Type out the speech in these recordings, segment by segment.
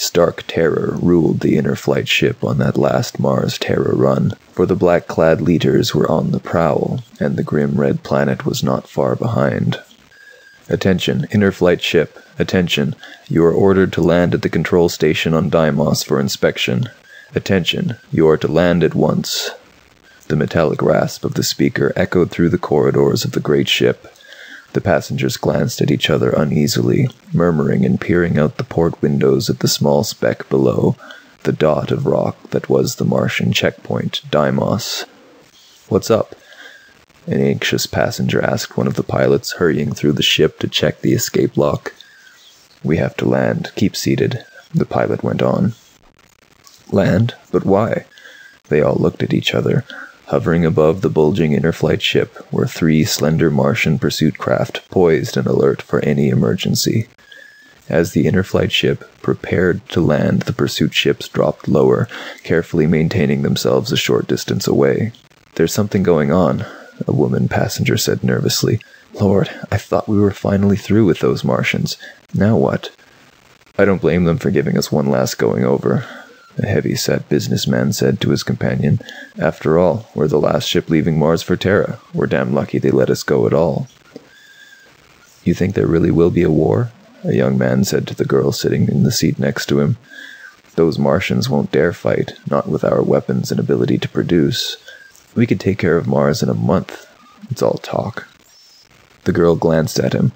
Stark terror ruled the Inner Flight ship on that last Mars Terra run, for the black-clad leaders were on the prowl, and the grim red planet was not far behind. "Attention, Inner Flight ship. Attention. You are ordered to land at the control station on Deimos for inspection. Attention. You are to land at once." The metallic rasp of the speaker echoed through the corridors of the great ship. The passengers glanced at each other uneasily, murmuring and peering out the port windows at the small speck below, the dot of rock that was the Martian checkpoint, Deimos. "What's up?" an anxious passenger asked one of the pilots, hurrying through the ship to check the escape lock. "We have to land. Keep seated," the pilot went on. "Land? But why?" They all looked at each other. Hovering above the bulging Inner Flight ship were 3 slender Martian pursuit craft, poised and alert for any emergency. As the Inner Flight ship prepared to land, the pursuit ships dropped lower, carefully maintaining themselves a short distance away. "There's something going on," a woman passenger said nervously. "Lord, I thought we were finally through with those Martians. Now what?" "I don't blame them for giving us one last going over," a heavy-set businessman said to his companion. "After all, we're the last ship leaving Mars for Terra. We're damn lucky they let us go at all." "You think there really will be a war?" a young man said to the girl sitting in the seat next to him. "Those Martians won't dare fight, not with our weapons and ability to produce. We could take care of Mars in a month. It's all talk." The girl glanced at him.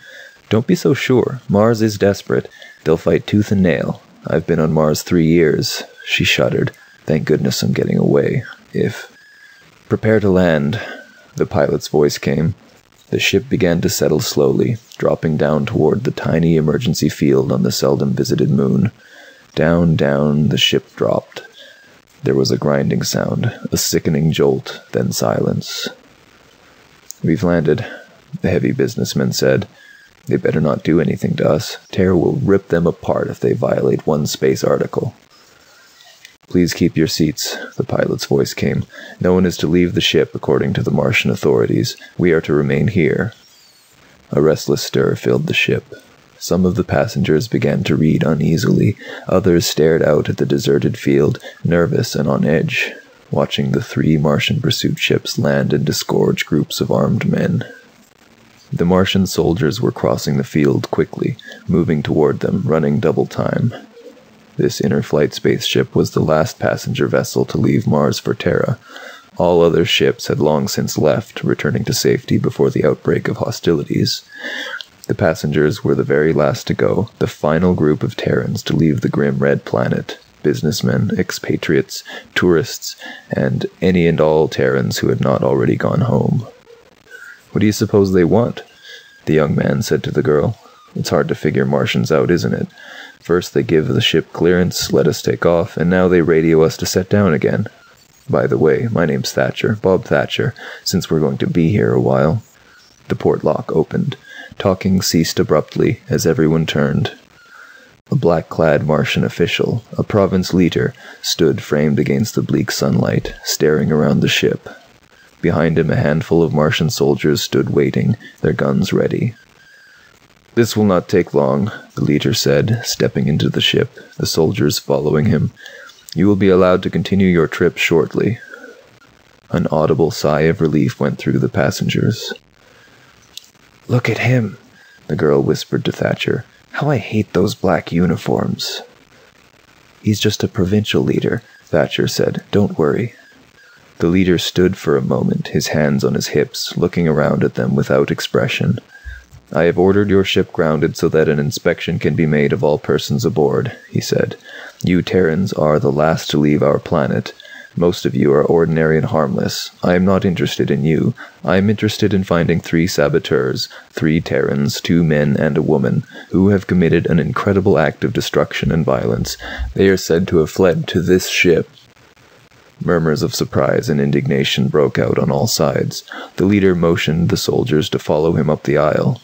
"Don't be so sure. Mars is desperate. They'll fight tooth and nail. I've been on Mars 3 years. She shuddered. "Thank goodness I'm getting away. If—" "Prepare to land," the pilot's voice came. The ship began to settle slowly, dropping down toward the tiny emergency field on the seldom visited moon. Down, down, the ship dropped. There was a grinding sound, a sickening jolt, then silence. "We've landed," the heavy businessman said. "They better not do anything to us. Terra will rip them apart if they violate one space article." "Please keep your seats," the pilot's voice came. "No one is to leave the ship according to the Martian authorities. We are to remain here." A restless stir filled the ship. Some of the passengers began to read uneasily. Others stared out at the deserted field, nervous and on edge, watching the 3 Martian pursuit ships land and disgorge groups of armed men. The Martian soldiers were crossing the field quickly, moving toward them, running double time. This Inner Flight spaceship was the last passenger vessel to leave Mars for Terra. All other ships had long since left, returning to safety before the outbreak of hostilities. The passengers were the very last to go, the final group of Terrans to leave the grim red planet. Businessmen, expatriates, tourists, and any and all Terrans who had not already gone home. "What do you suppose they want?" the young man said to the girl. "It's hard to figure Martians out, isn't it? First they give the ship clearance, let us take off, and now they radio us to set down again. By the way, my name's Thatcher, Bob Thatcher, since we're going to be here a while." The port lock opened. Talking ceased abruptly as everyone turned. A black-clad Martian official, a province leader, stood framed against the bleak sunlight, staring around the ship. Behind him, a handful of Martian soldiers stood waiting, their guns ready. "This will not take long," the leader said, stepping into the ship, the soldiers following him. "You will be allowed to continue your trip shortly." An audible sigh of relief went through the passengers. "Look at him," the girl whispered to Thatcher. "How I hate those black uniforms." "He's just a provincial leader," Thatcher said. "Don't worry." The leader stood for a moment, his hands on his hips, looking around at them without expression. "I have ordered your ship grounded so that an inspection can be made of all persons aboard," he said. "You Terrans are the last to leave our planet. Most of you are ordinary and harmless. I am not interested in you. I am interested in finding 3 saboteurs, 3 Terrans, 2 men and a woman, who have committed an incredible act of destruction and violence. They are said to have fled to this ship." Murmurs of surprise and indignation broke out on all sides. The leader motioned the soldiers to follow him up the aisle.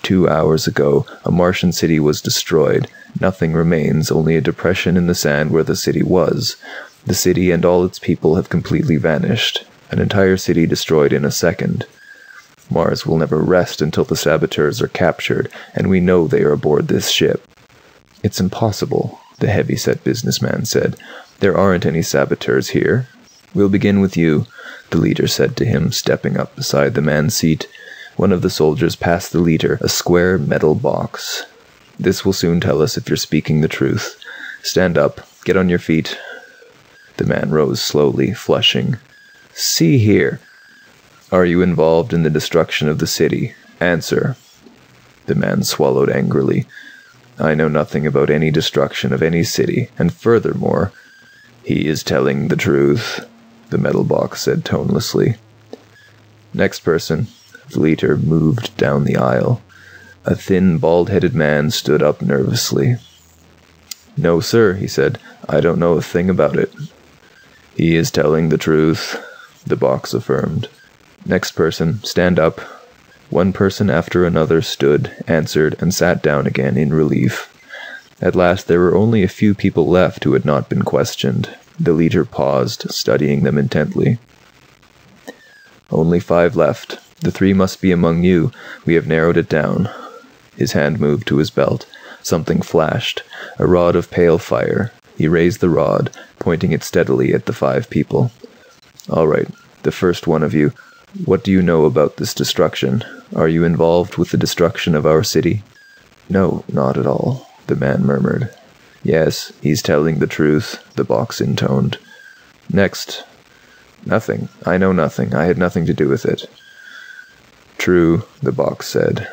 2 hours ago, a Martian city was destroyed. Nothing remains, only a depression in the sand where the city was. The city and all its people have completely vanished. An entire city destroyed in a second. Mars will never rest until the saboteurs are captured, and we know they are aboard this ship. "It's impossible," the heavy-set businessman said. "There aren't any saboteurs here." "We'll begin with you," the leader said to him, stepping up beside the man's seat. One of the soldiers passed the leader a square metal box. "This will soon tell us if you're speaking the truth. Stand up. Get on your feet." The man rose slowly, flushing. "See here. Are you involved in the destruction of the city? Answer." The man swallowed angrily. "I know nothing about any destruction of any city, and furthermore, he is telling the truth," the metal box said tonelessly. "Next person." The leader moved down the aisle. A thin, bald-headed man stood up nervously. "No, sir," he said. "I don't know a thing about it." "He is telling the truth," the box affirmed. "Next person, stand up." One person after another stood, answered, and sat down again in relief. At last there were only a few people left who had not been questioned. The leader paused, studying them intently. "Only 5 left. The 3 must be among you. We have narrowed it down." His hand moved to his belt. Something flashed. A rod of pale fire. He raised the rod, pointing it steadily at the 5 people. "All right, the first one of you. What do you know about this destruction? Are you involved with the destruction of our city?" "No, not at all," the man murmured. "Yes, he's telling the truth," the box intoned. "Next." "Nothing. I know nothing. I had nothing to do with it." "True," the box said.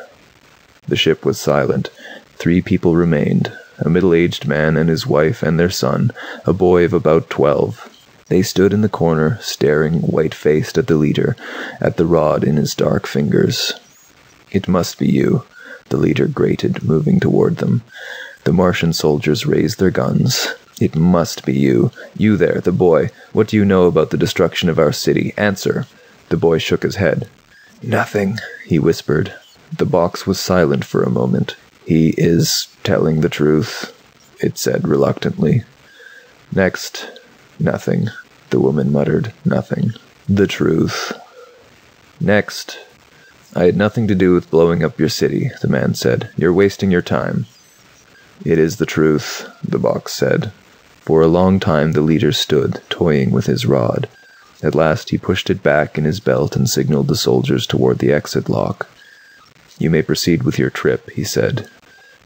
The ship was silent. 3 people remained. A middle-aged man and his wife and their son, a boy of about 12. They stood in the corner, staring white-faced at the leader, at the rod in his dark fingers. "It must be you," the leader grated, moving toward them. The Martian soldiers raised their guns. "It must be you. You there, the boy. What do you know about the destruction of our city? Answer." The boy shook his head. "Nothing," he whispered. The box was silent for a moment. "He is telling the truth," it said reluctantly. "Next." "Nothing," the woman muttered. "Nothing. The truth." "Next." "I had nothing to do with blowing up your city," the man said. "You're wasting your time." "It is the truth," the box said. For a long time the leader stood, toying with his rod. At last he pushed it back in his belt and signaled the soldiers toward the exit lock. "You may proceed with your trip," he said.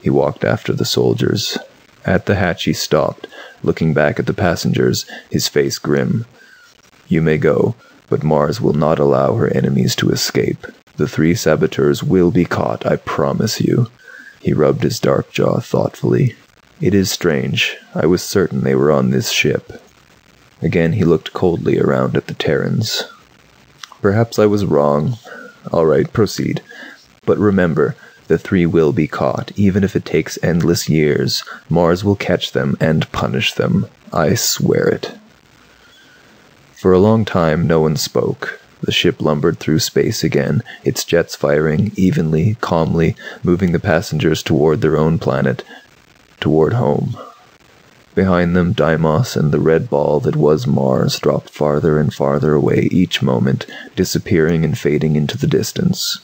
He walked after the soldiers. At the hatch he stopped, looking back at the passengers, his face grim. "You may go, but Mars will not allow her enemies to escape. The 3 saboteurs will be caught, I promise you." He rubbed his dark jaw thoughtfully. "It is strange. I was certain they were on this ship." Again he looked coldly around at the Terrans. "Perhaps I was wrong. All right, proceed. But remember, the 3 will be caught, even if it takes endless years. Mars will catch them and punish them. I swear it." For a long time no one spoke. The ship lumbered through space again, its jets firing evenly, calmly, moving the passengers toward their own planet, toward home. Behind them, Deimos and the red ball that was Mars dropped farther and farther away each moment, disappearing and fading into the distance.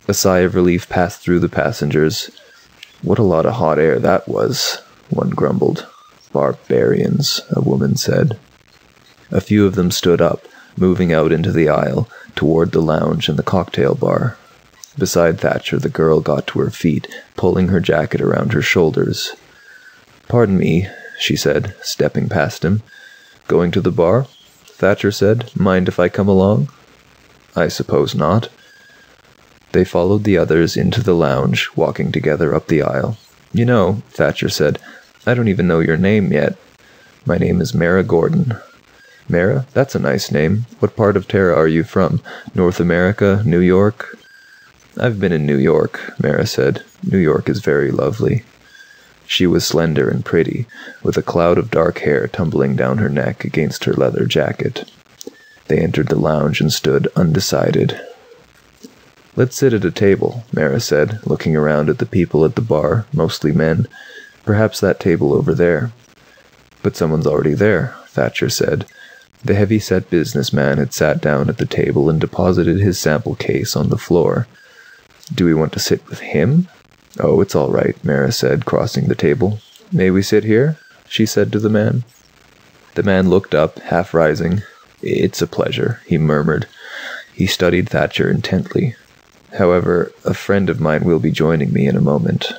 A sigh of relief passed through the passengers. "What a lot of hot air that was," one grumbled. "Barbarians," a woman said. A few of them stood up, moving out into the aisle, toward the lounge and the cocktail bar. Beside Thatcher, the girl got to her feet, pulling her jacket around her shoulders. "Pardon me," she said, stepping past him. "Going to the bar?" Thatcher said. "Mind if I come along?" "I suppose not." They followed the others into the lounge, walking together up the aisle. "You know," Thatcher said, "I don't even know your name yet." "My name is Mara Gordon." "Mara? That's a nice name. What part of Terra are you from? North America? New York?" "I've been in New York," Mara said. "New York is very lovely." She was slender and pretty, with a cloud of dark hair tumbling down her neck against her leather jacket. They entered the lounge and stood undecided. "Let's sit at a table," Mara said, looking around at the people at the bar, mostly men. "Perhaps that table over there." "But someone's already there," Thatcher said. The heavy-set businessman had sat down at the table and deposited his sample case on the floor. "Do we want to sit with him?" "Oh, it's all right," Mara said, crossing the table. "May we sit here?" she said to the man. The man looked up, half rising. "It's a pleasure," he murmured. He studied Thatcher intently. "However, a friend of mine will be joining me in a moment."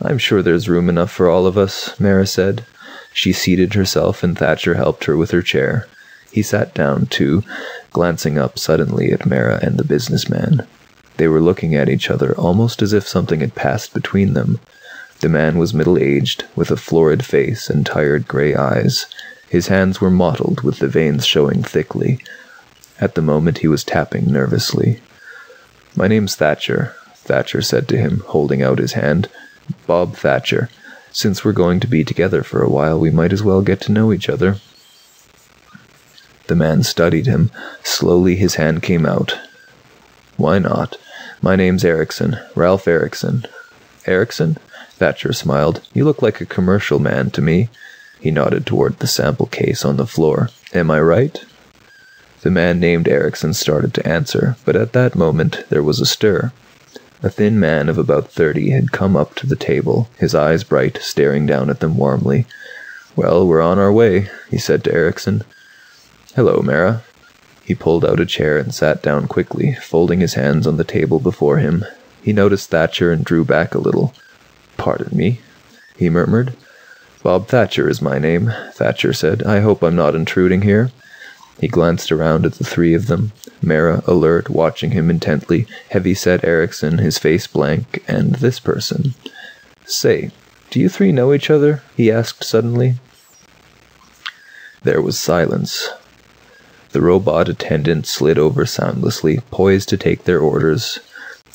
"I'm sure there's room enough for all of us," Mara said. She seated herself and Thatcher helped her with her chair. He sat down too, glancing up suddenly at Mara and the businessman. They were looking at each other almost as if something had passed between them. The man was middle-aged, with a florid face and tired gray eyes. His hands were mottled, with the veins showing thickly. At the moment he was tapping nervously. "My name's Thatcher," Thatcher said to him, holding out his hand. "Bob Thatcher. Since we're going to be together for a while, we might as well get to know each other." The man studied him. Slowly his hand came out. "Why not? My name's Erickson. Ralph Erickson." "Erickson?" Thatcher smiled. "You look like a commercial man to me." He nodded toward the sample case on the floor. "Am I right?" The man named Erickson started to answer, but at that moment there was a stir. A thin man of about 30 had come up to the table, his eyes bright, staring down at them warmly. "Well, we're on our way," he said to Erickson. "Hello, Mara." He pulled out a chair and sat down quickly, folding his hands on the table before him. He noticed Thatcher and drew back a little. "Pardon me," he murmured. "Bob Thatcher is my name," Thatcher said. "I hope I'm not intruding here." He glanced around at the three of them. Mara, alert, watching him intently, heavy-set Erickson, his face blank, and this person. "Say, do you three know each other?" he asked suddenly. There was silence. The robot attendant slid over soundlessly, poised to take their orders.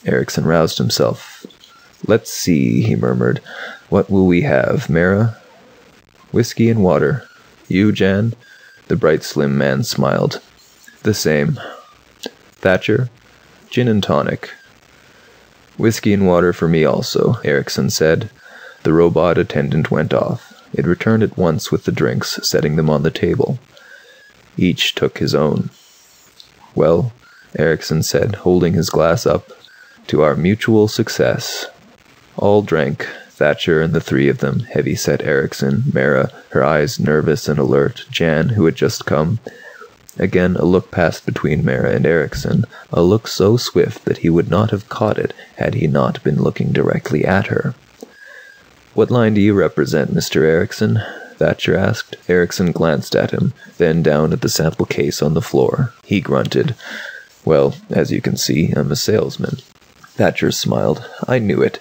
Erickson roused himself. "Let's see," he murmured. "What will we have, Mara?" "Whiskey and water. You, Jan?" The bright slim man smiled. "The same." "Thatcher?" "Gin and tonic." "Whiskey and water for me also," Erickson said. The robot attendant went off. It returned at once with the drinks, setting them on the table. Each took his own. "Well," Erickson said, holding his glass up, "to our mutual success." All drank, Thatcher and the three of them, heavy-set Erickson, Mara, her eyes nervous and alert, Jan, who had just come. Again a look passed between Mara and Erickson, a look so swift that he would not have caught it had he not been looking directly at her. "What line do you represent, Mr. Erickson?" Thatcher asked. Erickson glanced at him, then down at the sample case on the floor. He grunted. "Well, as you can see, I'm a salesman." Thatcher smiled. "I knew it.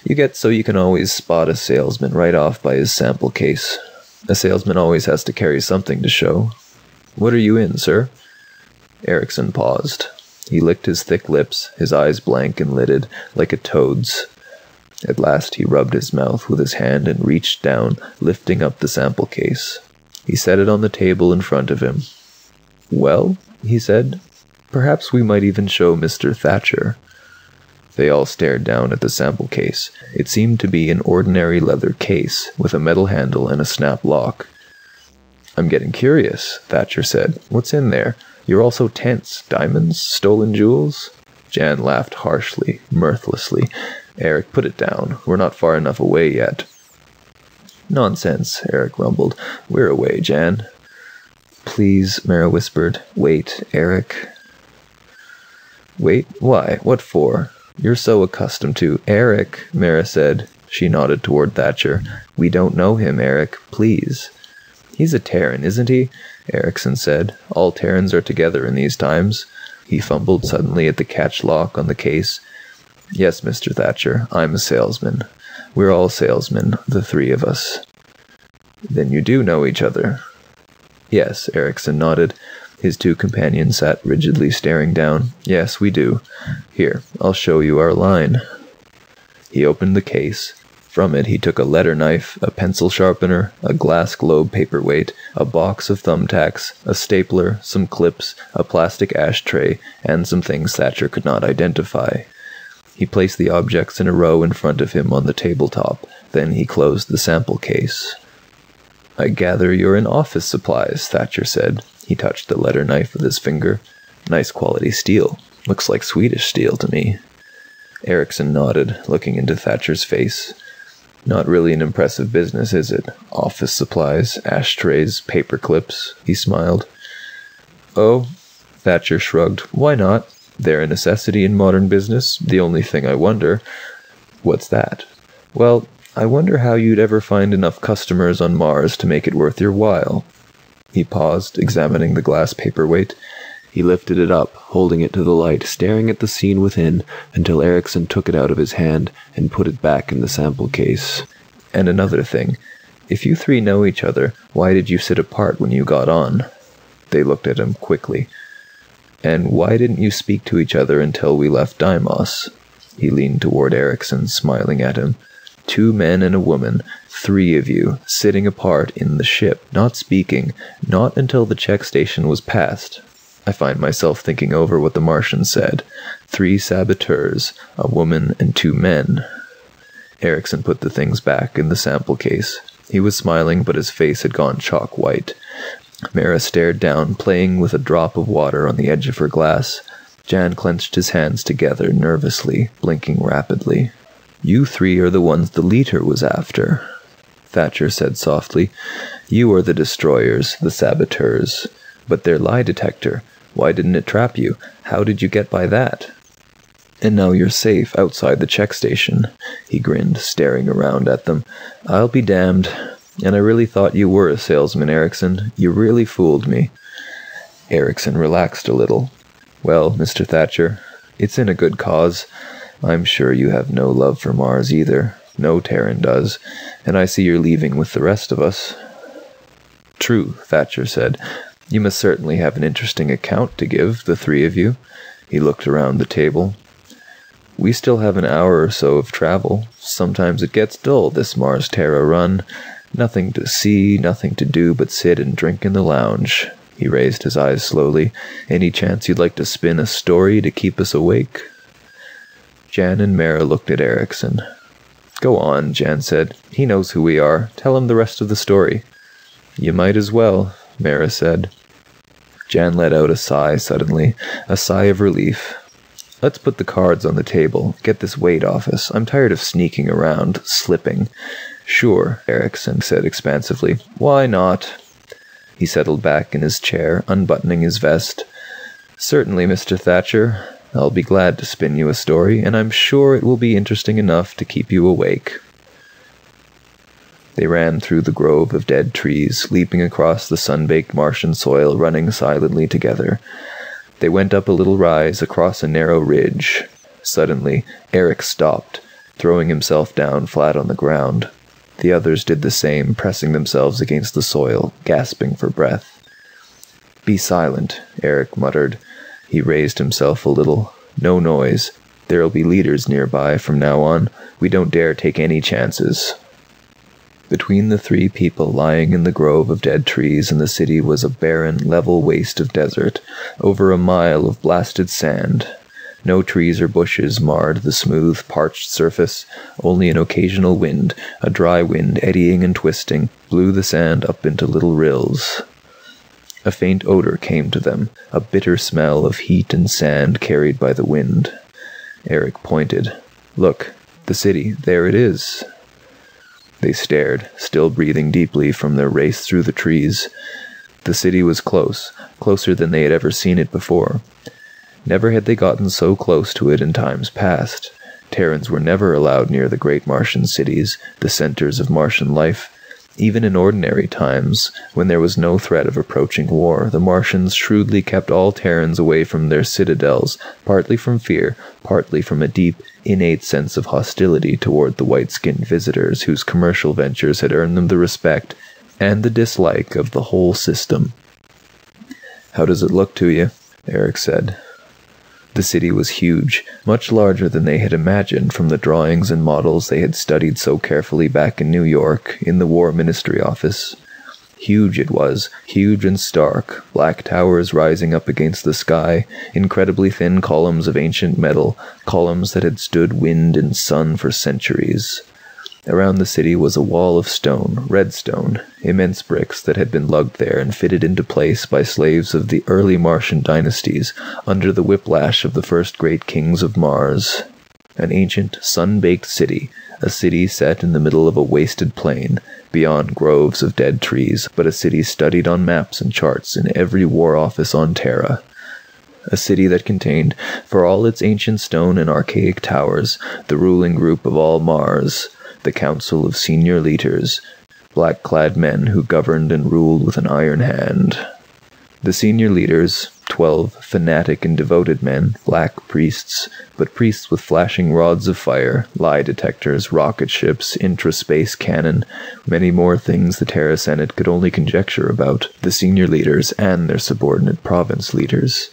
You get so you can always spot a salesman right off by his sample case. A salesman always has to carry something to show. What are you in, sir?" Erickson paused. He licked his thick lips, his eyes blank and lidded, like a toad's. At last he rubbed his mouth with his hand and reached down, lifting up the sample case. He set it on the table in front of him. "Well," he said, "perhaps we might even show Mr. Thatcher." They all stared down at the sample case. It seemed to be an ordinary leather case, with a metal handle and a snap lock. "I'm getting curious," Thatcher said. "What's in there? You're all so tense. Diamonds? Stolen jewels?" Jan laughed harshly, mirthlessly. "Eric, put it down. We're not far enough away yet." "Nonsense," Eric rumbled. "We're away, Jan." "Please," Mara whispered. "Wait, Eric." "Wait? Why? What for? You're so accustomed to—" "Eric," Mara said. She nodded toward Thatcher. "We don't know him, Eric. Please." "He's a Terran, isn't he?" Erickson said. "All Terrans are together in these times." He fumbled suddenly at the catch lock on the case. "Yes, Mr. Thatcher, I'm a salesman. We're all salesmen, the three of us." "Then you do know each other?" "Yes," Erickson nodded. His two companions sat rigidly staring down. "Yes, we do. Here, I'll show you our line." He opened the case. From it he took a letter knife, a pencil sharpener, a glass globe paperweight, a box of thumbtacks, a stapler, some clips, a plastic ashtray, and some things Thatcher could not identify. He placed the objects in a row in front of him on the tabletop. Then he closed the sample case. "I gather you're in office supplies," Thatcher said. He touched the letter knife with his finger. "Nice quality steel. Looks like Swedish steel to me." Erickson nodded, looking into Thatcher's face. Not really an impressive business, is it? Office supplies, ashtrays, paper clips, he smiled. Oh, Thatcher shrugged. Why not? They're a necessity in modern business. The only thing I wonder... What's that? Well, I wonder how you'd ever find enough customers on Mars to make it worth your while. He paused, examining the glass paperweight. He lifted it up, holding it to the light, staring at the scene within, until Erickson took it out of his hand and put it back in the sample case. And another thing. If you three know each other, why did you sit apart when you got on? They looked at him quickly. And why didn't you speak to each other until we left Deimos? He leaned toward Erickson, smiling at him. 2 men and a woman, 3 of you, sitting apart in the ship, not speaking, not until the check station was passed. I find myself thinking over what the Martian said. 3 saboteurs, a woman and 2 men. Erickson put the things back in the sample case. He was smiling, but his face had gone chalk white. Mara stared down, playing with a drop of water on the edge of her glass. Jan clenched his hands together nervously, blinking rapidly. You 3 are the ones the leader was after, Thatcher said softly. You are the destroyers, the saboteurs. But their lie detector, why didn't it trap you? How did you get by that? And now you're safe outside the check station, he grinned, staring around at them. I'll be damned. And I really thought you were a salesman, Erickson. You really fooled me. Erickson relaxed a little. Well, Mr. Thatcher, it's in a good cause. I'm sure you have no love for Mars either. No Terran does. And I see you're leaving with the rest of us. True, Thatcher said. You must certainly have an interesting account to give, the 3 of you. He looked around the table. We still have an hour or so of travel. Sometimes it gets dull, this Mars-Terra run. Nothing to see, nothing to do but sit and drink in the lounge. He raised his eyes slowly. Any chance you'd like to spin a story to keep us awake? Jan and Mara looked at Erickson. Go on, Jan said. He knows who we are. Tell him the rest of the story. You might as well, Mara said. Jan let out a sigh suddenly, a sigh of relief. Let's put the cards on the table. Get this weight off us. I'm tired of sneaking around, slipping. Sure, Erickson said expansively. Why not? He settled back in his chair, unbuttoning his vest. Certainly, Mr. Thatcher. I'll be glad to spin you a story, and I'm sure it will be interesting enough to keep you awake. They ran through the grove of dead trees, leaping across the sun-baked Martian soil, running silently together. They went up a little rise across a narrow ridge. Suddenly, Eric stopped, throwing himself down flat on the ground. The others did the same, pressing themselves against the soil, gasping for breath. Be silent, Eric muttered. He raised himself a little. No noise. There'll be leaders nearby from now on. We don't dare take any chances. Between the 3 people lying in the grove of dead trees and the city was a barren, level waste of desert, over a mile of blasted sand. No trees or bushes marred the smooth, parched surface. Only an occasional wind, a dry wind eddying and twisting, blew the sand up into little rills. A faint odor came to them, a bitter smell of heat and sand carried by the wind. Eric pointed. Look, the city, there it is. They stared, still breathing deeply from their race through the trees. The city was close, closer than they had ever seen it before. Never had they gotten so close to it in times past. Terrans were never allowed near the great Martian cities, the centers of Martian life. Even in ordinary times, when there was no threat of approaching war, the Martians shrewdly kept all Terrans away from their citadels, partly from fear, partly from a deep, innate sense of hostility toward the white-skinned visitors whose commercial ventures had earned them the respect and the dislike of the whole system. How does it look to you? Eric said. The city was huge, much larger than they had imagined from the drawings and models they had studied so carefully back in New York, in the War Ministry office. Huge it was, huge and stark, black towers rising up against the sky, incredibly thin columns of ancient metal, columns that had stood wind and sun for centuries. Around the city was a wall of stone, red stone, immense bricks that had been lugged there and fitted into place by slaves of the early Martian dynasties, under the whiplash of the first great kings of Mars. An ancient, sun-baked city, a city set in the middle of a wasted plain, beyond groves of dead trees, but a city studied on maps and charts in every war office on Terra. A city that contained, for all its ancient stone and archaic towers, the ruling group of all Mars, the Council of Senior Leaders, black-clad men who governed and ruled with an iron hand. The Senior Leaders, 12 fanatic and devoted men, black priests, but priests with flashing rods of fire, lie detectors, rocket ships, intra-space cannon, many more things the Terra Senate could only conjecture about the Senior Leaders and their subordinate province leaders.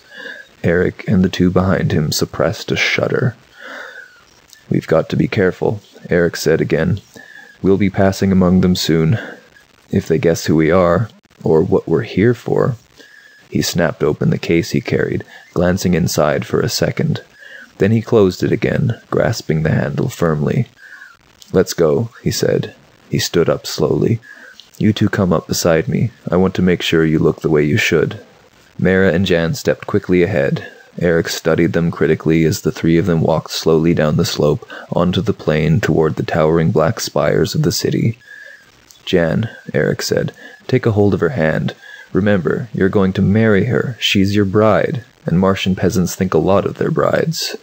Eric and the two behind him suppressed a shudder. "We've got to be careful," Eric said again. "We'll be passing among them soon. If they guess who we are, or what we're here for." He snapped open the case he carried, glancing inside for a second. Then he closed it again, grasping the handle firmly. "Let's go," he said. He stood up slowly. "You two come up beside me. I want to make sure you look the way you should." Mara and Jan stepped quickly ahead. Eric studied them critically as the three of them walked slowly down the slope, onto the plain toward the towering black spires of the city. "Jan," Eric said, "take a hold of her hand. Remember, you're going to marry her. She's your bride, and Martian peasants think a lot of their brides."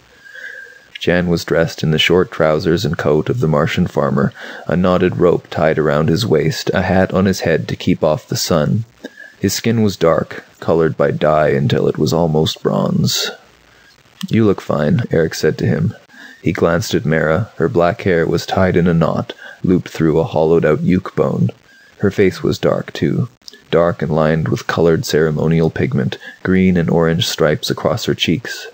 Jan was dressed in the short trousers and coat of the Martian farmer, a knotted rope tied around his waist, a hat on his head to keep off the sun. His skin was dark, colored by dye until it was almost bronze. "You look fine," Eric said to him. He glanced at Mara. Her black hair was tied in a knot, looped through a hollowed-out uke bone. Her face was dark, too. Dark and lined with colored ceremonial pigment, green and orange stripes across her cheeks.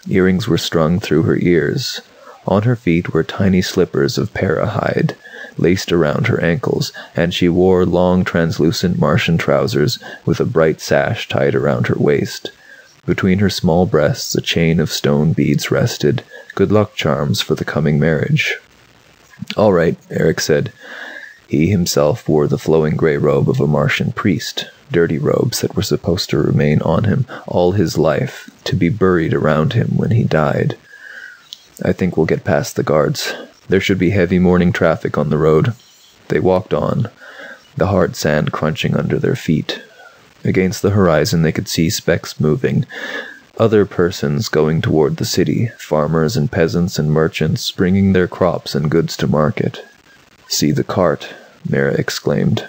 Earrings were strung through her ears. On her feet were tiny slippers of para hide, laced around her ankles, and she wore long translucent Martian trousers with a bright sash tied around her waist. Between her small breasts a chain of stone beads rested, good luck charms for the coming marriage. "All right," Eric said. He himself wore the flowing gray robe of a Martian priest, dirty robes that were supposed to remain on him all his life, to be buried around him when he died. "I think we'll get past the guards. There should be heavy morning traffic on the road." They walked on, the hard sand crunching under their feet. Against the horizon they could see specks moving. Other persons going toward the city, farmers and peasants and merchants bringing their crops and goods to market. "See the cart," Mara exclaimed.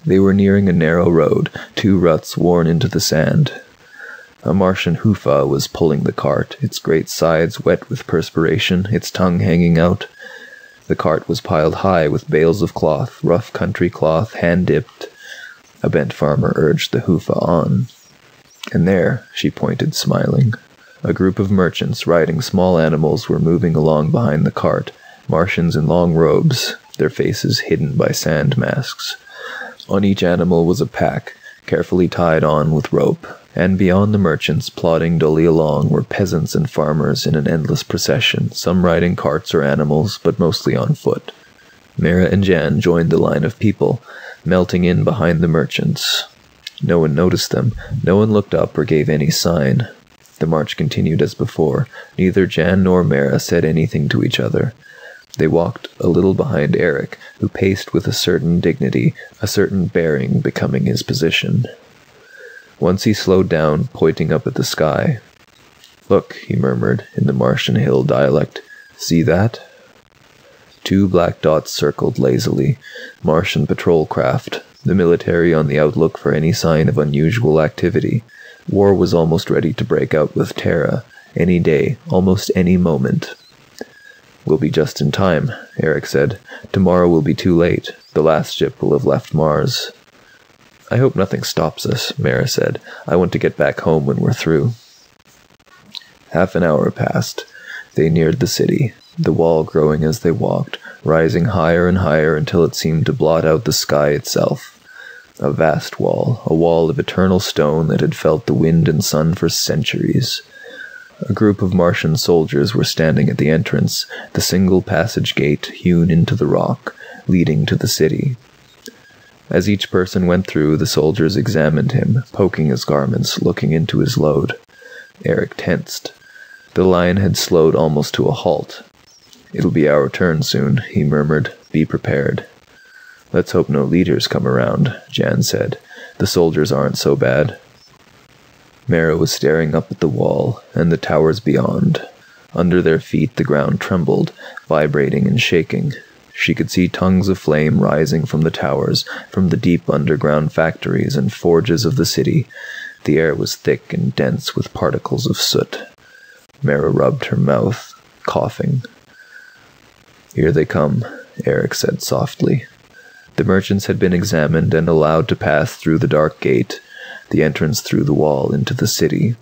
They were nearing a narrow road, 2 ruts worn into the sand. A Martian Hufa was pulling the cart, its great sides wet with perspiration, its tongue hanging out. The cart was piled high with bales of cloth, rough country cloth, hand-dipped. A bent farmer urged the Hufa on. And there, she pointed, smiling. A group of merchants riding small animals were moving along behind the cart, Martians in long robes, their faces hidden by sand masks. On each animal was a pack, carefully tied on with rope, and beyond the merchants, plodding dully along, were peasants and farmers in an endless procession, some riding carts or animals, but mostly on foot. Mara and Jan joined the line of people, melting in behind the merchants. No one noticed them, no one looked up or gave any sign. The march continued as before. Neither Jan nor Mara said anything to each other. They walked a little behind Eric, who paced with a certain dignity, a certain bearing becoming his position. Once he slowed down, pointing up at the sky. "Look," he murmured, in the Martian hill dialect. "See that?" 2 black dots circled lazily. Martian patrol craft, the military on the outlook for any sign of unusual activity. War was almost ready to break out with Terra, any day, almost any moment. "We'll be just in time," Eric said. "Tomorrow will be too late. The last ship will have left Mars." "I hope nothing stops us," Mara said. "I want to get back home when we're through." Half an hour passed. They neared the city, the wall growing as they walked, rising higher and higher until it seemed to blot out the sky itself. A vast wall, a wall of eternal stone that had felt the wind and sun for centuries. A group of Martian soldiers were standing at the entrance, the single passage gate hewn into the rock, leading to the city. As each person went through, the soldiers examined him, poking his garments, looking into his load. Eric tensed. The line had slowed almost to a halt. "It'll be our turn soon," he murmured. "Be prepared." "Let's hope no leaders come around," Jan said. "The soldiers aren't so bad." Mara was staring up at the wall and the towers beyond. Under their feet the ground trembled, vibrating and shaking. She could see tongues of flame rising from the towers, from the deep underground factories and forges of the city. The air was thick and dense with particles of soot. Mara rubbed her mouth, coughing. "Here they come," Eric said softly. The merchants had been examined and allowed to pass through the dark gate, the entrance through the wall into the city.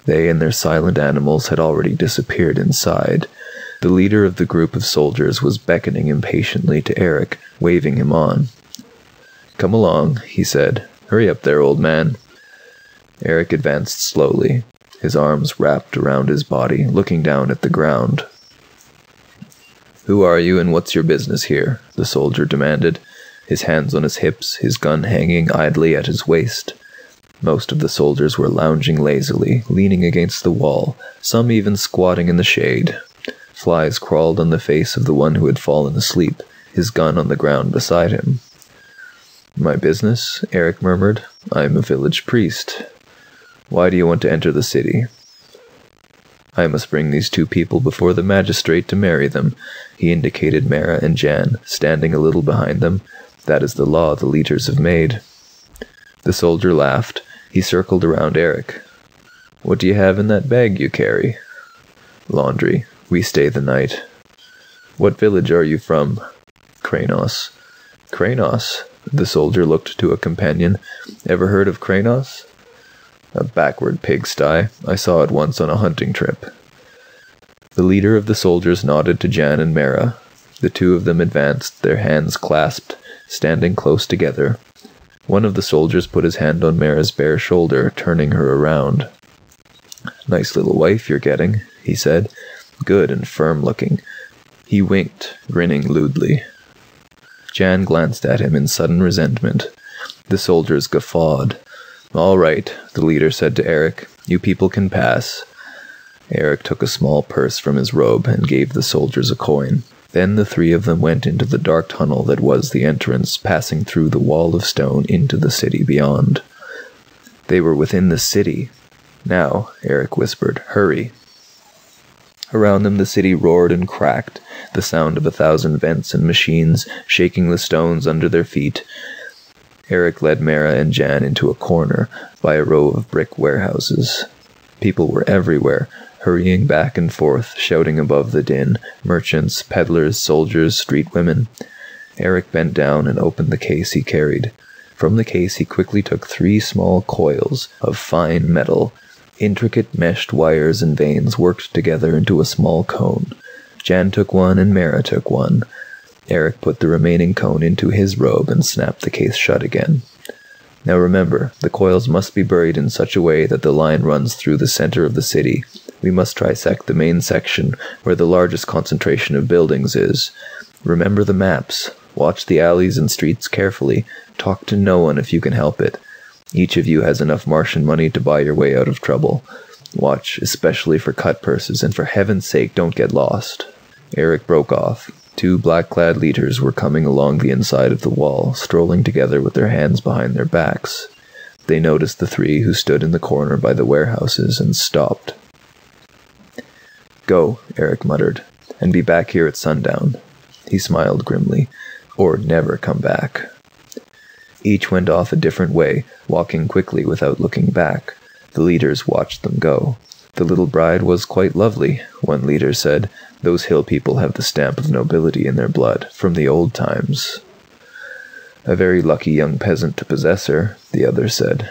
They and their silent animals had already disappeared inside. The leader of the group of soldiers was beckoning impatiently to Eric, waving him on. "Come along," he said. "Hurry up there, old man." Eric advanced slowly, his arms wrapped around his body, looking down at the ground. "Who are you and what's your business here?" the soldier demanded, his hands on his hips, his gun hanging idly at his waist. Most of the soldiers were lounging lazily, leaning against the wall, some even squatting in the shade. Flies crawled on the face of the one who had fallen asleep, his gun on the ground beside him. "My business?" Eric murmured. "I'm a village priest. Why do you want to enter the city?" "I must bring these two people before the magistrate to marry them." He indicated Mara and Jan, standing a little behind them. "That is the law the leaders have made." The soldier laughed. He circled around Eric. "What do you have in that bag you carry?" "Laundry. We stay the night." "What village are you from?" "Kranos." "Kranos?" The soldier looked to a companion. "Ever heard of Kranos?" "A backward pigsty. I saw it once on a hunting trip." The leader of the soldiers nodded to Jan and Mara. The two of them advanced, their hands clasped, standing close together. One of the soldiers put his hand on Mara's bare shoulder, turning her around. "Nice little wife you're getting," he said. "Good and firm-looking." He winked, grinning lewdly. Jan glanced at him in sudden resentment. The soldiers guffawed. "All right," the leader said to Eric. "You people can pass." Eric took a small purse from his robe and gave the soldiers a coin. Then the three of them went into the dark tunnel that was the entrance, passing through the wall of stone into the city beyond. They were within the city. "Now," Eric whispered, "hurry." Around them the city roared and cracked, the sound of 1,000 vents and machines, shaking the stones under their feet. Eric led Mara and Jan into a corner, by a row of brick warehouses. People were everywhere, hurrying back and forth, shouting above the din, merchants, peddlers, soldiers, street women. Eric bent down and opened the case he carried. From the case he quickly took 3 small coils of fine metal. Intricate meshed wires and veins worked together into a small cone. Jan took one and Mara took one. Eric put the remaining cone into his robe and snapped the case shut again. "Now remember, the coils must be buried in such a way that the line runs through the center of the city. We must trisect the main section, where the largest concentration of buildings is. Remember the maps. Watch the alleys and streets carefully. Talk to no one if you can help it. Each of you has enough Martian money to buy your way out of trouble. Watch, especially for cut purses, and for heaven's sake, don't get lost." Eric broke off. 2 black-clad leaders were coming along the inside of the wall, strolling together with their hands behind their backs. They noticed the 3 who stood in the corner by the warehouses and stopped. "Go," Eric muttered, "and be back here at sundown." He smiled grimly. "Or never come back." Each went off a different way, walking quickly without looking back. The leaders watched them go. "The little bride was quite lovely," one leader said. "Those hill people have the stamp of nobility in their blood, from the old times." "A very lucky young peasant to possess her," the other said.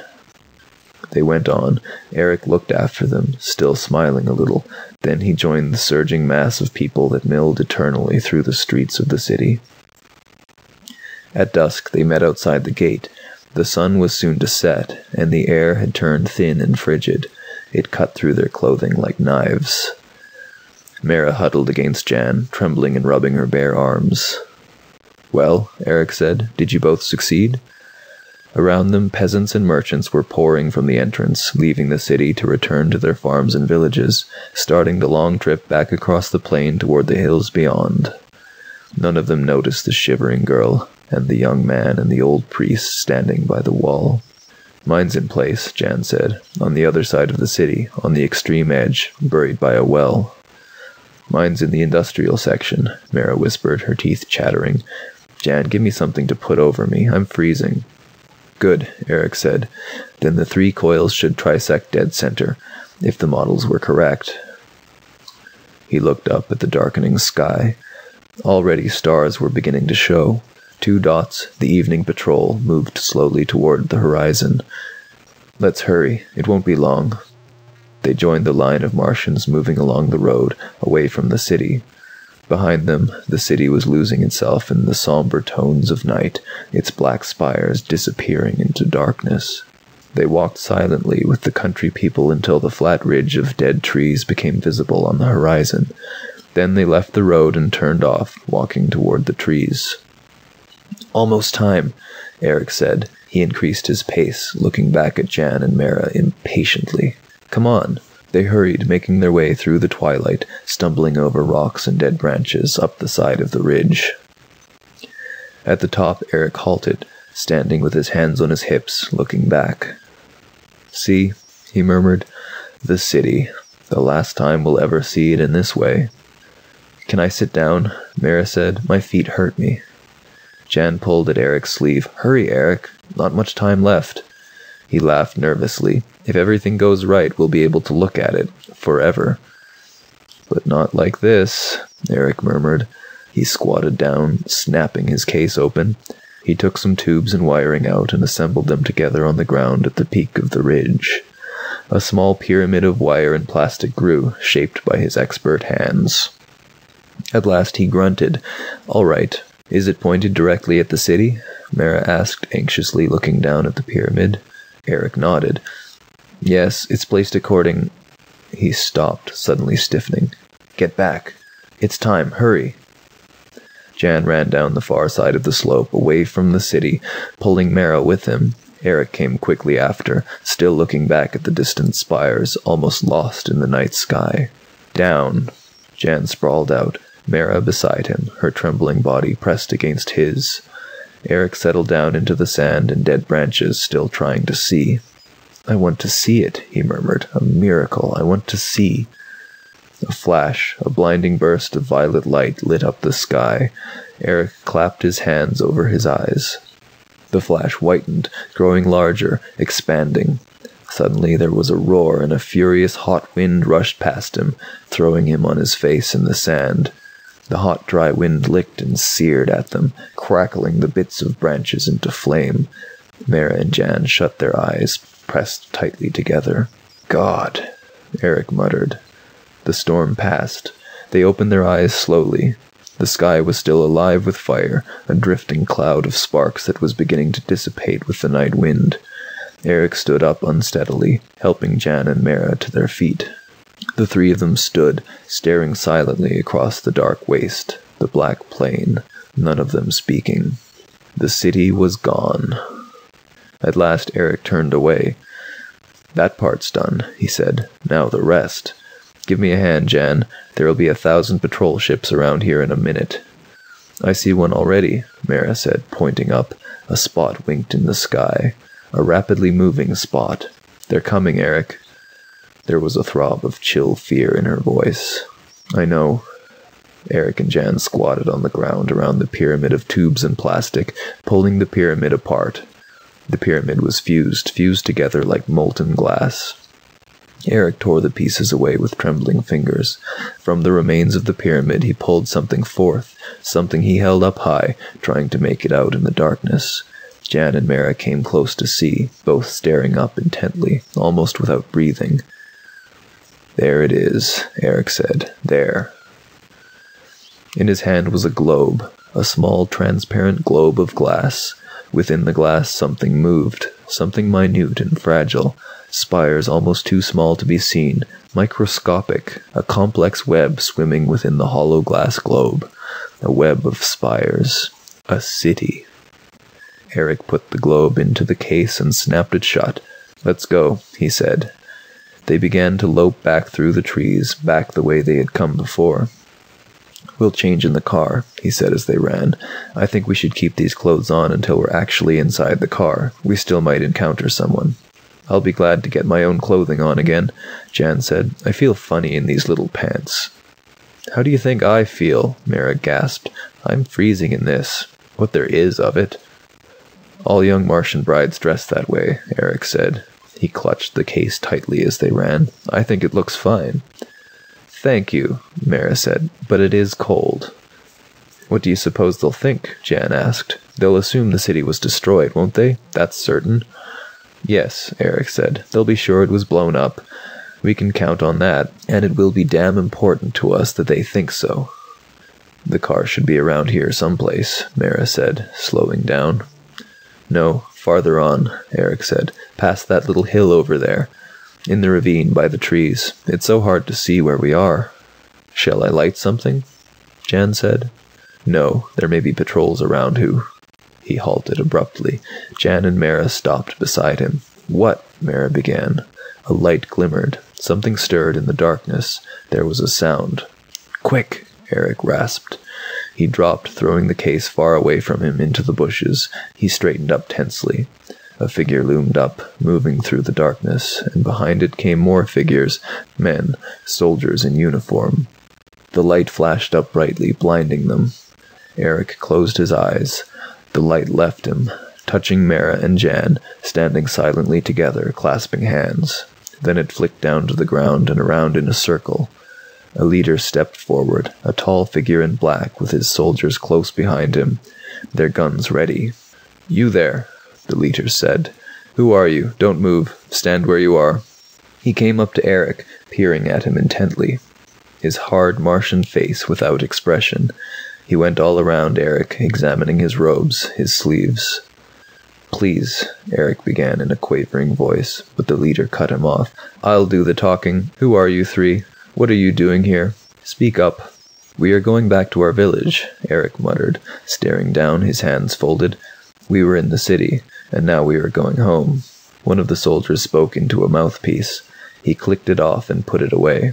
They went on. Eric looked after them, still smiling a little. Then he joined the surging mass of people that milled eternally through the streets of the city. At dusk they met outside the gate. The sun was soon to set, and the air had turned thin and frigid. It cut through their clothing like knives. Mara huddled against Jan, trembling and rubbing her bare arms. "Well," Eric said, "did you both succeed?" Around them, peasants and merchants were pouring from the entrance, leaving the city to return to their farms and villages, starting the long trip back across the plain toward the hills beyond. None of them noticed the shivering girl, and the young man and the old priest standing by the wall. "Mine's in place," Jan said, "on the other side of the city, on the extreme edge, buried by a well." "Mine's in the industrial section," Mara whispered, her teeth chattering. "Jan, give me something to put over me. I'm freezing." "Good," Eric said. "Then the 3 coils should trisect dead center, if the models were correct." He looked up at the darkening sky. Already stars were beginning to show. 2 dots, the evening patrol, moved slowly toward the horizon. "Let's hurry. It won't be long." They joined the line of Martians moving along the road, away from the city. Behind them, the city was losing itself in the somber tones of night, its black spires disappearing into darkness. They walked silently with the country people until the flat ridge of dead trees became visible on the horizon. Then they left the road and turned off, walking toward the trees. "Almost time," Eric said. He increased his pace, looking back at Jan and Mara impatiently. "Come on." They hurried, making their way through the twilight, stumbling over rocks and dead branches up the side of the ridge. At the top, Eric halted, standing with his hands on his hips, looking back. "See," he murmured, "the city. The last time we'll ever see it in this way." "Can I sit down?" Mara said. "My feet hurt me." Jan pulled at Eric's sleeve. "Hurry, Eric. Not much time left." He laughed nervously. "If everything goes right, we'll be able to look at it. Forever." "But not like this," Eric murmured. He squatted down, snapping his case open. He took some tubes and wiring out and assembled them together on the ground at the peak of the ridge. A small pyramid of wire and plastic grew, shaped by his expert hands. At last he grunted. "All right. Is it pointed directly at the city?" Mara asked, anxiously looking down at the pyramid. Eric nodded. "Yes, it's placed according—" He stopped, suddenly stiffening. "Get back. It's time. Hurry." Jan ran down the far side of the slope, away from the city, pulling Mara with him. Eric came quickly after, still looking back at the distant spires, almost lost in the night sky. "Down." Jan sprawled out, Mara beside him, her trembling body pressed against his. Eric settled down into the sand and dead branches, still trying to see. "I want to see it," he murmured. "A miracle. I want to see." A flash, a blinding burst of violet light lit up the sky. Eric clapped his hands over his eyes. The flash whitened, growing larger, expanding. Suddenly there was a roar and a furious hot wind rushed past him, throwing him on his face in the sand. The hot, dry wind licked and seared at them, crackling the bits of branches into flame. Mara and Jan shut their eyes, pressed tightly together. "God," Eric muttered. The storm passed. They opened their eyes slowly. The sky was still alive with fire, a drifting cloud of sparks that was beginning to dissipate with the night wind. Eric stood up unsteadily, helping Jan and Mara to their feet. The 3 of them stood, staring silently across the dark waste, the black plain, none of them speaking. The city was gone. At last Eric turned away. "That part's done," he said. "Now the rest. Give me a hand, Jan. There'll be 1,000 patrol ships around here in a minute." "I see one already," Mara said, pointing up. A spot winked in the sky. A rapidly moving spot. "They're coming, Eric." There was a throb of chill fear in her voice. "I know." Eric and Jan squatted on the ground around the pyramid of tubes and plastic, pulling the pyramid apart. The pyramid was fused together like molten glass. Eric tore the pieces away with trembling fingers. From the remains of the pyramid he pulled something forth, something he held up high, trying to make it out in the darkness. Jan and Mara came close to see, both staring up intently, almost without breathing. "There it is," Eric said. "There." In his hand was a globe, a small transparent globe of glass. Within the glass something moved, something minute and fragile, spires almost too small to be seen, microscopic, a complex web swimming within the hollow glass globe. A web of spires. A city. Eric put the globe into the case and snapped it shut. "Let's go," he said. They began to lope back through the trees, back the way they had come before. "We'll change in the car," he said as they ran. "I think we should keep these clothes on until we're actually inside the car. We still might encounter someone." "I'll be glad to get my own clothing on again," Jan said. "I feel funny in these little pants." "How do you think I feel?" Mara gasped. "I'm freezing in this. What there is of it." "All young Martian brides dress that way," Eric said. He clutched the case tightly as they ran. "I think it looks fine." "Thank you," Mara said, "but it is cold." "What do you suppose they'll think?" Jan asked. "They'll assume the city was destroyed, won't they? That's certain." "Yes," Eric said. "They'll be sure it was blown up. We can count on that, and it will be damn important to us that they think so." "The car should be around here someplace," Mara said, slowing down. "No, farther on," Eric said. "Past that little hill over there. In the ravine by the trees. It's so hard to see where we are." "Shall I light something?" Jan said. "No, there may be patrols around who—" He halted abruptly. Jan and Mara stopped beside him. "What?" Mara began. A light glimmered. Something stirred in the darkness. There was a sound. "Quick!" Eric rasped. He dropped, throwing the case far away from him into the bushes. He straightened up tensely. A figure loomed up, moving through the darkness, and behind it came more figures, men, soldiers in uniform. The light flashed up brightly, blinding them. Eric closed his eyes. The light left him, touching Mara and Jan, standing silently together, clasping hands. Then it flicked down to the ground and around in a circle. A leader stepped forward, a tall figure in black with his soldiers close behind him, their guns ready. "You there," the leader said. "Who are you? Don't move. Stand where you are." He came up to Eric, peering at him intently. His hard Martian face without expression. He went all around Eric, examining his robes, his sleeves. "Please," Eric began in a quavering voice, but the leader cut him off. "I'll do the talking. Who are you three? What are you doing here? Speak up." "We are going back to our village," Eric muttered, staring down, his hands folded. "We were in the city, and now we are going home." One of the soldiers spoke into a mouthpiece. He clicked it off and put it away.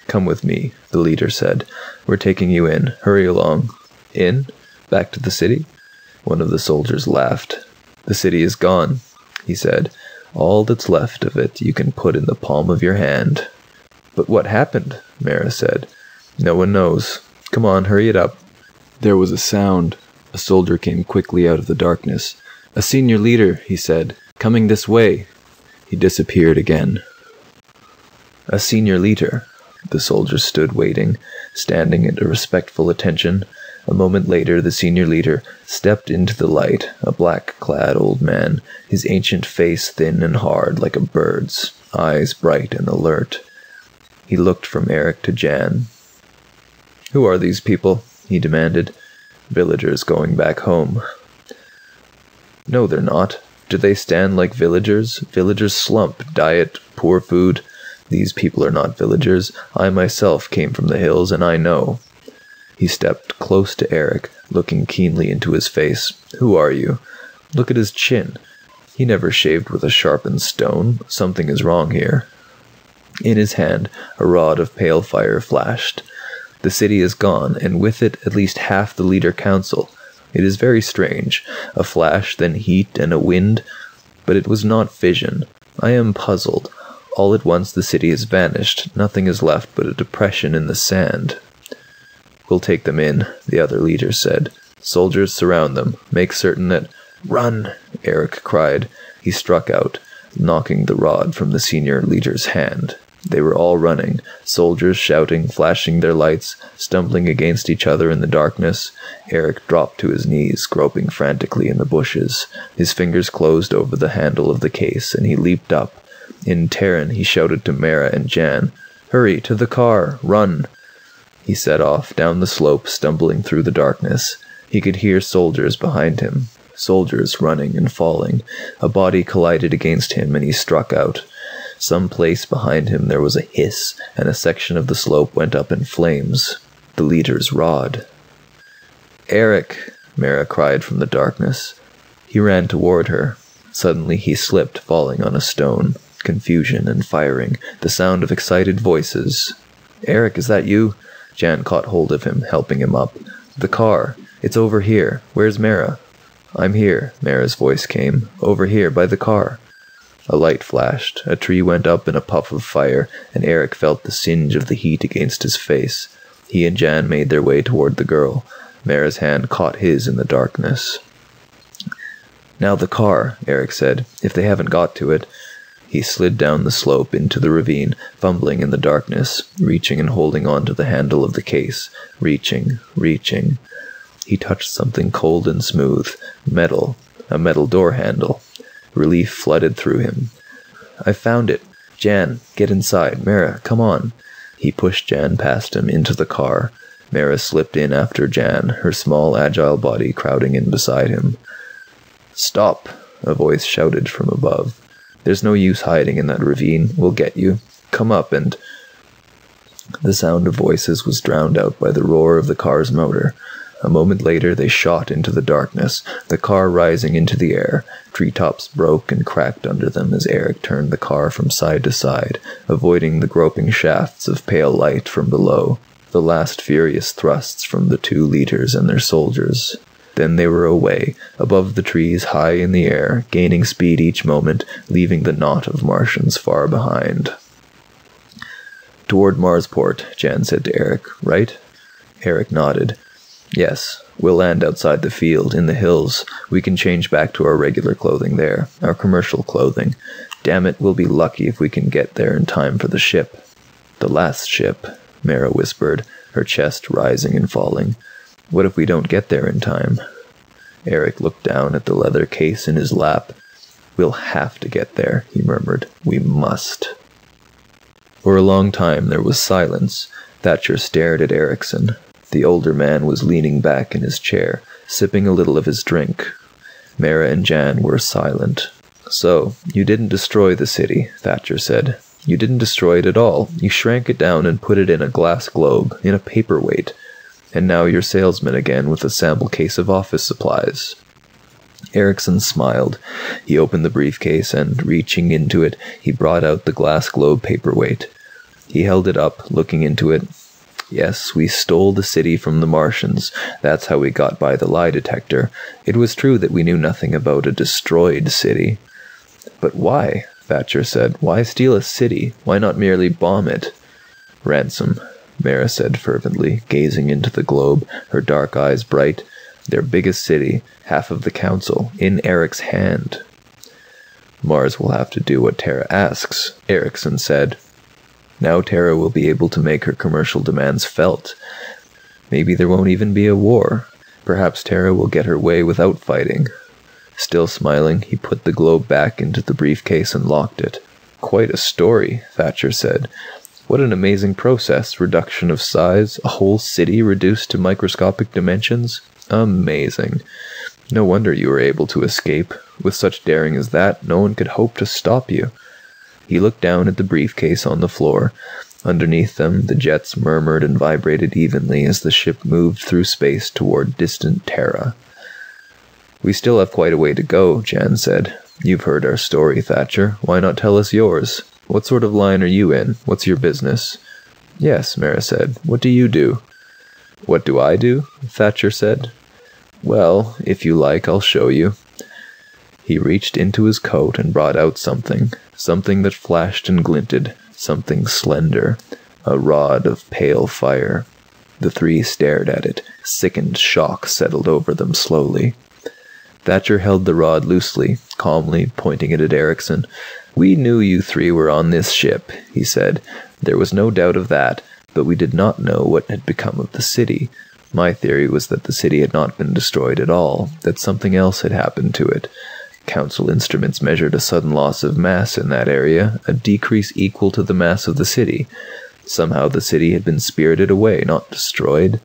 "Come with me," the leader said. "We're taking you in. Hurry along." "In? Back to the city?" One of the soldiers laughed. "The city is gone," he said. "All that's left of it you can put in the palm of your hand." "But what happened?" Mara said. "No one knows. Come on, hurry it up." There was a sound. A soldier came quickly out of the darkness. "A senior leader," he said. "Coming this way." He disappeared again. A senior leader. The soldier stood waiting, standing at a respectful attention. A moment later, the senior leader stepped into the light, a black-clad old man, his ancient face thin and hard like a bird's, eyes bright and alert. He looked from Eric to Jan. "Who are these people?" he demanded. "Villagers going back home." "No, they're not. Do they stand like villagers? Villagers slump, diet, poor food. These people are not villagers. I myself came from the hills, and I know." He stepped close to Eric, looking keenly into his face. "Who are you? Look at his chin. He never shaved with a sharpened stone. Something is wrong here." In his hand, a rod of pale fire flashed. "The city is gone, and with it at least half the leader council. It is very strange. A flash, then heat and a wind. But it was not fission. I am puzzled. All at once the city has vanished. Nothing is left but a depression in the sand." "We'll take them in," the other leader said. "Soldiers, surround them. Make certain that—" "Run!" Eric cried. He struck out, knocking the rod from the senior leader's hand. They were all running, soldiers shouting, flashing their lights, stumbling against each other in the darkness. Eric dropped to his knees, groping frantically in the bushes. His fingers closed over the handle of the case, and he leaped up. In Terran, he shouted to Mara and Jan, "Hurry, to the car! Run!" He set off, down the slope, stumbling through the darkness. He could hear soldiers behind him. Soldiers running and falling. A body collided against him, and he struck out. Some place behind him there was a hiss, and a section of the slope went up in flames. The leader's rod. "Eric!" Mara cried from the darkness. He ran toward her. Suddenly he slipped, falling on a stone. Confusion and firing, the sound of excited voices. "Eric, is that you?" Jan caught hold of him, helping him up. "The car. It's over here. Where's Mara?" "I'm here," Mara's voice came. "Over here, by the car." A light flashed. A tree went up in a puff of fire, and Eric felt the singe of the heat against his face. He and Jan made their way toward the girl. Mara's hand caught his in the darkness. "Now the car," Eric said, "if they haven't got to it." He slid down the slope into the ravine, fumbling in the darkness, reaching and holding on to the handle of the case. Reaching. He touched something cold and smooth. Metal. A metal door handle. Relief flooded through him. "I found it. Jan, get inside. Mara, come on." He pushed Jan past him into the car. Mara slipped in after Jan, her small, agile body crowding in beside him. "Stop!" a voice shouted from above. "There's no use hiding in that ravine. We'll get you. Come up and—" The sound of voices was drowned out by the roar of the car's motor. A moment later they shot into the darkness, the car rising into the air. Treetops broke and cracked under them as Eric turned the car from side to side, avoiding the groping shafts of pale light from below, the last furious thrusts from the 2 leaders and their soldiers. Then they were away, above the trees, high in the air, gaining speed each moment, leaving the knot of Martians far behind. "Toward Marsport," Jan said to Eric, "right?" Eric nodded. "Yes, we'll land outside the field, in the hills. We can change back to our regular clothing there, our commercial clothing. Damn it, we'll be lucky if we can get there in time for the ship." "The last ship," Mara whispered, her chest rising and falling. "What if we don't get there in time?" Eric looked down at the leather case in his lap. "We'll have to get there," he murmured. "We must." For a long time there was silence. Thatcher stared at Erickson. The older man was leaning back in his chair, sipping a little of his drink. Mara and Jan were silent. "So, you didn't destroy the city," Thatcher said. "You didn't destroy it at all. You shrank it down and put it in a glass globe, in a paperweight. And now you're salesman again with a sample case of office supplies." Erickson smiled. He opened the briefcase and, reaching into it, he brought out the glass globe paperweight. He held it up, looking into it. "Yes, we stole the city from the Martians. That's how we got by the lie detector. It was true that we knew nothing about a destroyed city." "But why?" Thatcher said. "Why steal a city? Why not merely bomb it?" "Ransom," Mara said fervently, gazing into the globe, her dark eyes bright. "Their biggest city, half of the council, in Eric's hand." "Mars will have to do what Terra asks," Erickson said. "Now Terra will be able to make her commercial demands felt. Maybe there won't even be a war. Perhaps Terra will get her way without fighting." Still smiling, he put the globe back into the briefcase and locked it. "Quite a story," Thatcher said. "What an amazing process. Reduction of size, a whole city reduced to microscopic dimensions. Amazing. No wonder you were able to escape. With such daring as that, no one could hope to stop you." He looked down at the briefcase on the floor. Underneath them, the jets murmured and vibrated evenly as the ship moved through space toward distant Terra. "We still have quite a way to go," Jan said. "You've heard our story, Thatcher. Why not tell us yours? What sort of line are you in? What's your business?" "Yes," Mara said. "What do you do?" "What do I do?" Thatcher said. "Well, if you like, I'll show you." He reached into his coat and brought out something that flashed and glinted, something slender, a rod of pale fire. The 3 stared at it. Sickened shock settled over them slowly. Thatcher held the rod loosely, calmly, pointing it at Erickson. "We knew you 3 were on this ship," he said. "There was no doubt of that, but we did not know what had become of the city. My theory was that the city had not been destroyed at all, that something else had happened to it. Council instruments measured a sudden loss of mass in that area, a decrease equal to the mass of the city. Somehow the city had been spirited away, not destroyed.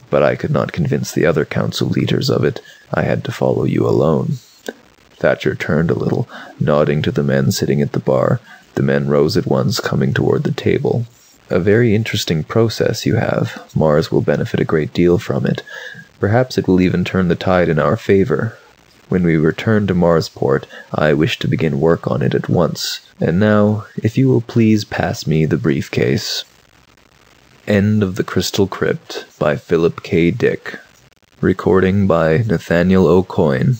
But I could not convince the other council leaders of it. I had to follow you alone." Thatcher turned a little, nodding to the men sitting at the bar. The men rose at once, coming toward the table. "A very interesting process you have. Mars will benefit a great deal from it. Perhaps it will even turn the tide in our favor." When we return to Marsport, I wish to begin work on it at once. And now, if you will please pass me the briefcase. End of The Crystal Crypt by Philip K. Dick. Recording by Nathaniel O'Coin.